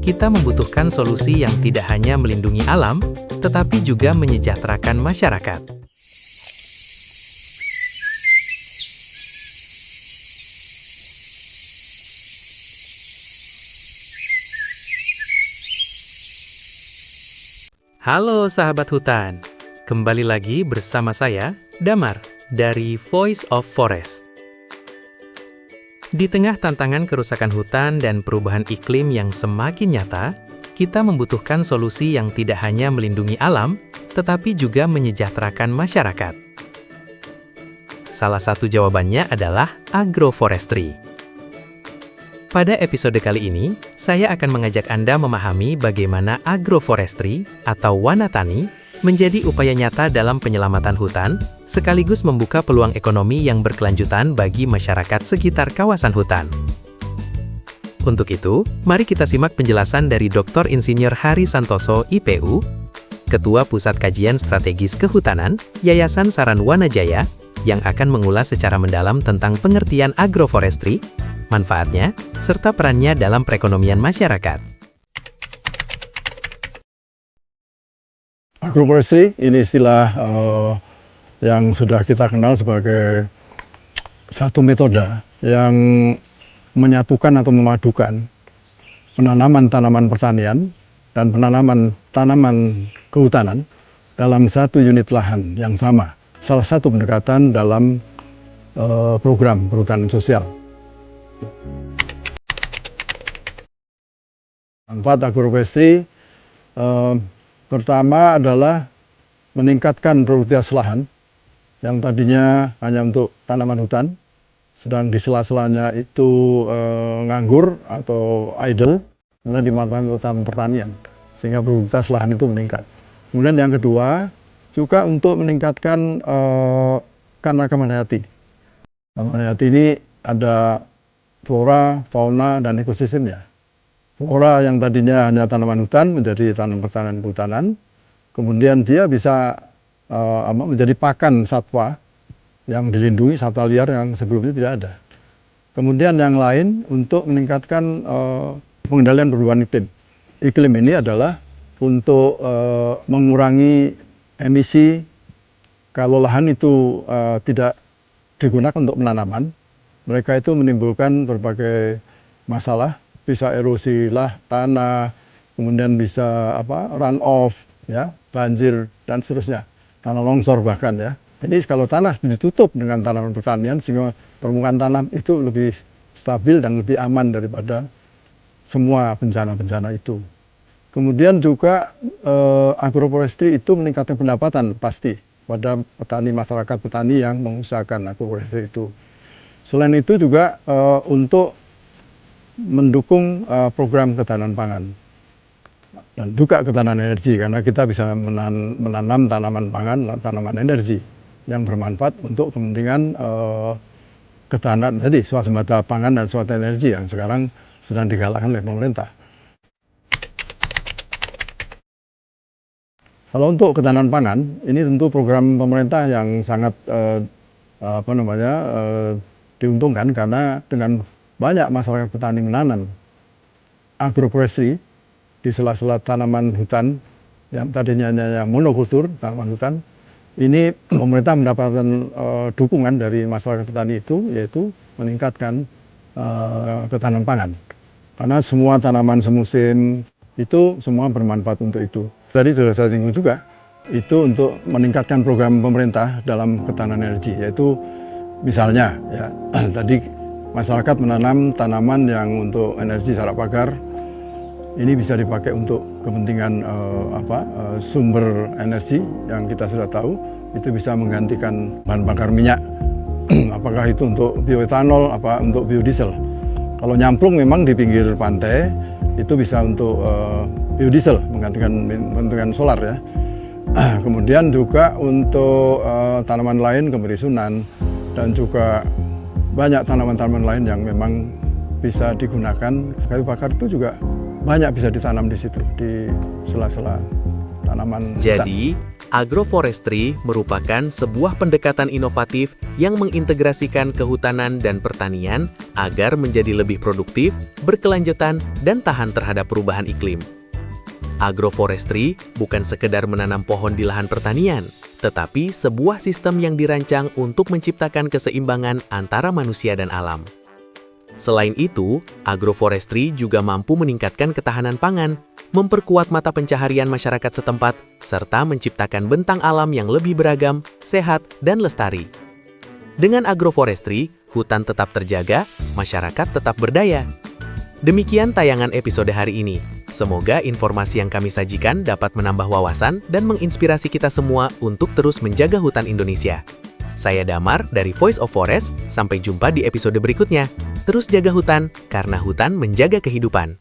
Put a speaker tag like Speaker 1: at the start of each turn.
Speaker 1: kita membutuhkan solusi yang tidak hanya melindungi alam, tetapi juga menyejahterakan masyarakat. Halo sahabat hutan, kembali lagi bersama saya, Damar, dari Voice of Forest. Di tengah tantangan kerusakan hutan dan perubahan iklim yang semakin nyata, kita membutuhkan solusi yang tidak hanya melindungi alam, tetapi juga menyejahterakan masyarakat. Salah satu jawabannya adalah agroforestry. Pada episode kali ini, saya akan mengajak Anda memahami bagaimana agroforestry atau wanatani menjadi upaya nyata dalam penyelamatan hutan, sekaligus membuka peluang ekonomi yang berkelanjutan bagi masyarakat sekitar kawasan hutan. Untuk itu, mari kita simak penjelasan dari Dr. Insinyur Hari Santoso, IPU, Ketua Pusat Kajian Strategis Kehutanan, Yayasan Saran Wanajaya, yang akan mengulas secara mendalam tentang pengertian agroforestry, manfaatnya, serta perannya dalam perekonomian masyarakat.
Speaker 2: Agroforestry ini istilah yang sudah kita kenal sebagai satu metode yang menyatukan atau memadukan penanaman tanaman pertanian dan penanaman tanaman kehutanan dalam satu unit lahan yang sama. Salah satu pendekatan dalam program perhutanan sosial. Manfaat agroforestry pertama adalah meningkatkan produktivitas lahan yang tadinya hanya untuk tanaman hutan, sedang di sela-selanya itu nganggur atau idle, kemudian dimanfaatkan untuk tanaman pertanian, sehingga produktivitas lahan itu meningkat. Kemudian yang kedua, juga untuk meningkatkan keanekaragaman hayati. Keanekaragaman hayati ini ada flora, fauna, dan ekosistemnya. Flora yang tadinya hanya tanaman hutan menjadi tanaman pertanian kehutanan, kemudian dia bisa menjadi pakan satwa yang dilindungi, satwa liar yang sebelumnya tidak ada. Kemudian yang lain untuk meningkatkan pengendalian perubahan iklim. Iklim ini adalah untuk mengurangi emisi kalau lahan itu tidak digunakan untuk penanaman. Mereka itu menimbulkan berbagai masalah, bisa erosi lah tanah, kemudian bisa run off, ya, banjir dan seterusnya, tanah longsor bahkan ya. Jadi kalau tanah ditutup dengan tanaman pertanian sehingga permukaan tanah itu lebih stabil dan lebih aman daripada semua bencana-bencana itu. Kemudian juga agroforestry itu meningkatkan pendapatan pasti pada petani, masyarakat petani yang mengusahakan agroforestry itu. Selain itu juga untuk mendukung program ketahanan pangan dan juga ketahanan energi, karena kita bisa menanam tanaman pangan, tanaman energi yang bermanfaat untuk kepentingan ketahanan tadi, swasembada pangan dan swasembada energi yang sekarang sedang digalakkan oleh pemerintah. Kalau untuk ketahanan pangan, ini tentu program pemerintah yang sangat diuntungkan, karena dengan banyak masyarakat petani menanam agroforestry di sela-sela tanaman hutan yang tadinya hanya monokultur, tanaman hutan. Ini pemerintah mendapatkan dukungan dari masyarakat petani itu, yaitu meningkatkan ketahanan pangan. Karena semua tanaman semusim itu semua bermanfaat untuk itu. Tadi sudah saya singgung juga, itu untuk meningkatkan program pemerintah dalam ketahanan energi, yaitu misalnya ya tadi masyarakat menanam tanaman yang untuk energi secara pagar. Ini bisa dipakai untuk kepentingan sumber energi yang kita sudah tahu, itu bisa menggantikan bahan bakar minyak. Apakah itu untuk bioetanol, untuk biodiesel. Kalau nyamplung memang di pinggir pantai, itu bisa untuk biodiesel, menggantikan solar ya. Kemudian juga untuk tanaman lain, kemiri sunan, dan juga banyak tanaman-tanaman lain yang memang bisa digunakan. Kayu bakar itu juga banyak bisa ditanam di situ, di sela-sela tanaman
Speaker 1: Jadi,
Speaker 2: hutan.
Speaker 1: Agroforestry merupakan sebuah pendekatan inovatif yang mengintegrasikan kehutanan dan pertanian agar menjadi lebih produktif, berkelanjutan, dan tahan terhadap perubahan iklim. Agroforestry bukan sekedar menanam pohon di lahan pertanian, tetapi sebuah sistem yang dirancang untuk menciptakan keseimbangan antara manusia dan alam. Selain itu, agroforestry juga mampu meningkatkan ketahanan pangan, memperkuat mata pencaharian masyarakat setempat, serta menciptakan bentang alam yang lebih beragam, sehat, dan lestari. Dengan agroforestry, hutan tetap terjaga, masyarakat tetap berdaya. Demikian tayangan episode hari ini. Semoga informasi yang kami sajikan dapat menambah wawasan dan menginspirasi kita semua untuk terus menjaga hutan Indonesia. Saya Damar dari Voice of Forest, sampai jumpa di episode berikutnya. Terus jaga hutan, karena hutan menjaga kehidupan.